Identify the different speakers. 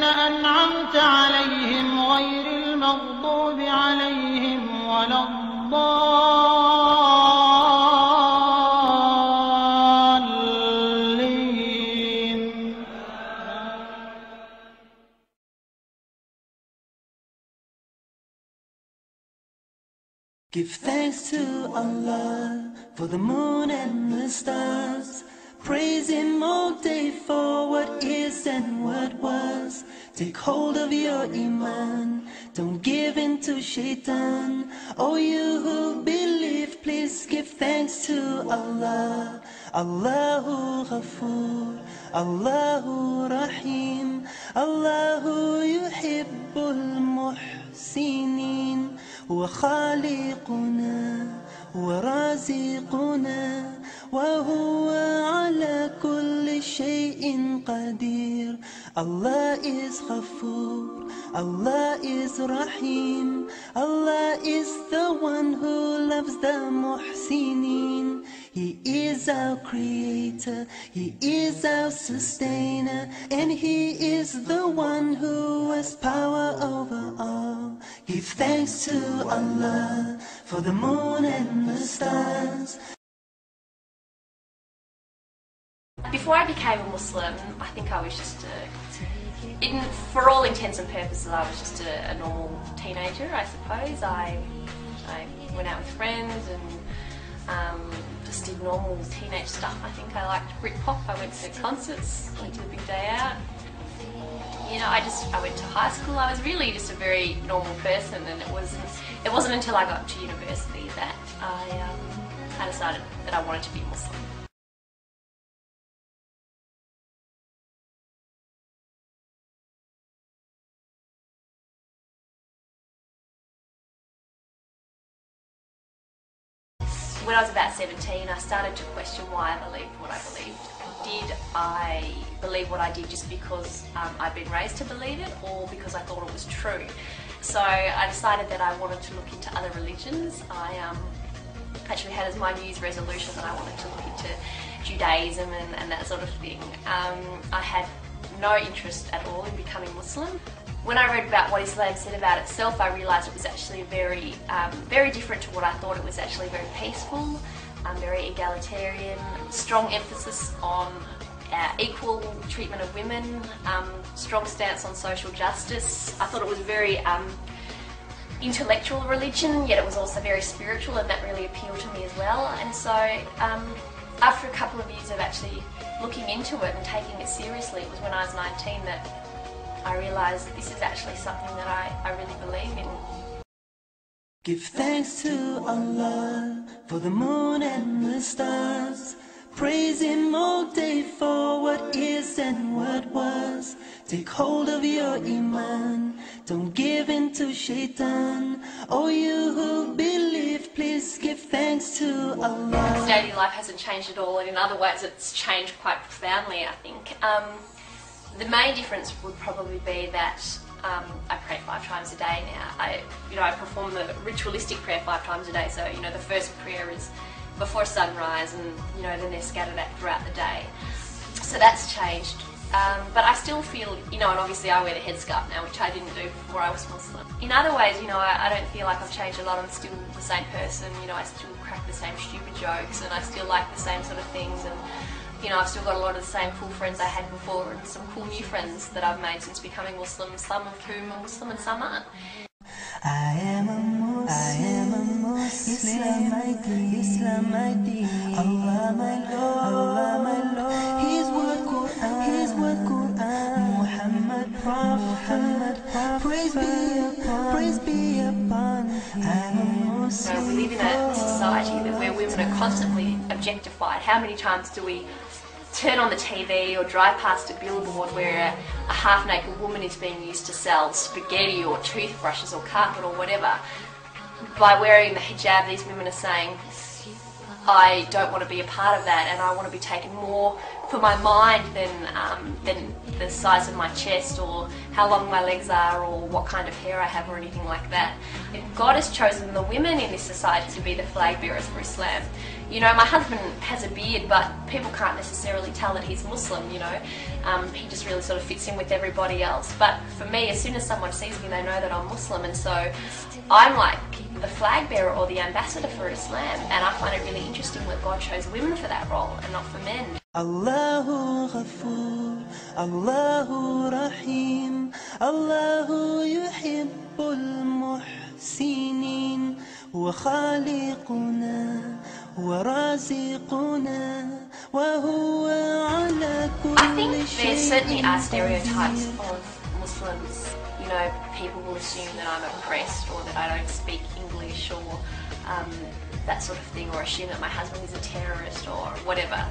Speaker 1: أنعمت عليهم غير المغضوب عليهم ولا الضالين.
Speaker 2: Give thanks to Allah for the moon and the stars. Praise Him all day for what is and what was. Take hold of your iman, don't give in to shaitan. Oh, you who believe, please give thanks to Allah. Allahu Ghafoor, Allahu Rahim, Allahu Yuhibbul Muhsinin. هو خالقنا ورازقنا وهو على كل شيء قدير. Allah is Ghafoor, Allah is Rahim, Allah is the one who loves the Muhsinin. He is our creator, He is our sustainer, and He is the one who has power over all. Give thanks to Allah for the moon and the stars.
Speaker 3: Before I became a Muslim, I think I was just for all intents and purposes, I was just a normal teenager, I suppose. I went out with friends and just did normal teenage stuff. I think I liked Britpop. I went to concerts, went to a big day out. You know, I went to high school. I was really just a very normal person, and it wasn't until I got to university that I decided that I wanted to be Muslim. When I was about 17, I started to question why I believed what I believed. Did I believe what I did just because I'd been raised to believe it, or because I thought it was true? So I decided that I wanted to look into other religions. I actually had as my New Year's resolution that I wanted to look into Judaism and that sort of thing. I had no interest at all in becoming Muslim. When I read about what Islam said about itself, I realised it was actually very different to what I thought. It was actually very peaceful, very egalitarian, strong emphasis on equal treatment of women, strong stance on social justice. I thought it was very intellectual religion, yet it was also very spiritual, and that really appealed to me as well. And so after a couple of years of actually looking into it and taking it seriously, it was when I was 19 that I realised this is actually something that I really believe in.
Speaker 2: Give thanks to Allah for the moon and the stars. Praise Him all day for what is and what was. Take hold of your iman, don't give in to shaitan. Oh, you who believe, please give thanks to Allah.
Speaker 3: Daily life hasn't changed at all, and in other ways it's changed quite profoundly, I think. The main difference would probably be that I pray 5 times a day now. I perform the ritualistic prayer 5 times a day. So, the first prayer is before sunrise, and, then they're scattered out throughout the day. So that's changed. But I still feel, and obviously I wear the headscarf now, which I didn't do before I was Muslim. In other ways, I don't feel like I've changed a lot. I'm still the same person. I still crack the same stupid jokes, and I still like the same sort of things. And I've still got a lot of the same cool friends I had before, and some cool new friends that I've made since becoming Muslim, some of whom are Muslim and some aren't.
Speaker 2: I am a Muslim, Islam my deen, Allah my Lord, His word Quran, Muhammad Prophet, praise be upon. I'm a Muslim.
Speaker 3: We live in a society where women are constantly objectified. How many times do we turn on the TV or drive past a billboard where a half-naked woman is being used to sell spaghetti or toothbrushes or carpet or whatever? By wearing the hijab, these women are saying, I don't want to be a part of that, and I want to be taken more for my mind than the size of my chest or how long my legs are or what kind of hair I have or anything like that. God has chosen the women in this society to be the flag bearers for Islam. You know, my husband has a beard, but people can't necessarily tell that he's Muslim, you know. He just really sort of fits in with everybody else. But for me, as soon as someone sees me, they know that I'm Muslim, and so I'm like the flag bearer or the ambassador for Islam, and I find it really interesting that God chose women for that role and not for men.
Speaker 2: Allahu Ghafoor, Allahu Rahim, Allahu Yuhibbul Muhsinin, wa Khaliquna, wa Raziquna, wa Huwa ala kulli
Speaker 3: I think there certainly are
Speaker 2: shay'in
Speaker 3: stereotypes
Speaker 2: qadir.
Speaker 3: of Muslims. You know, people will assume that I'm oppressed or that I don't speak English or that sort of thing, or assume that my husband is a terrorist or whatever.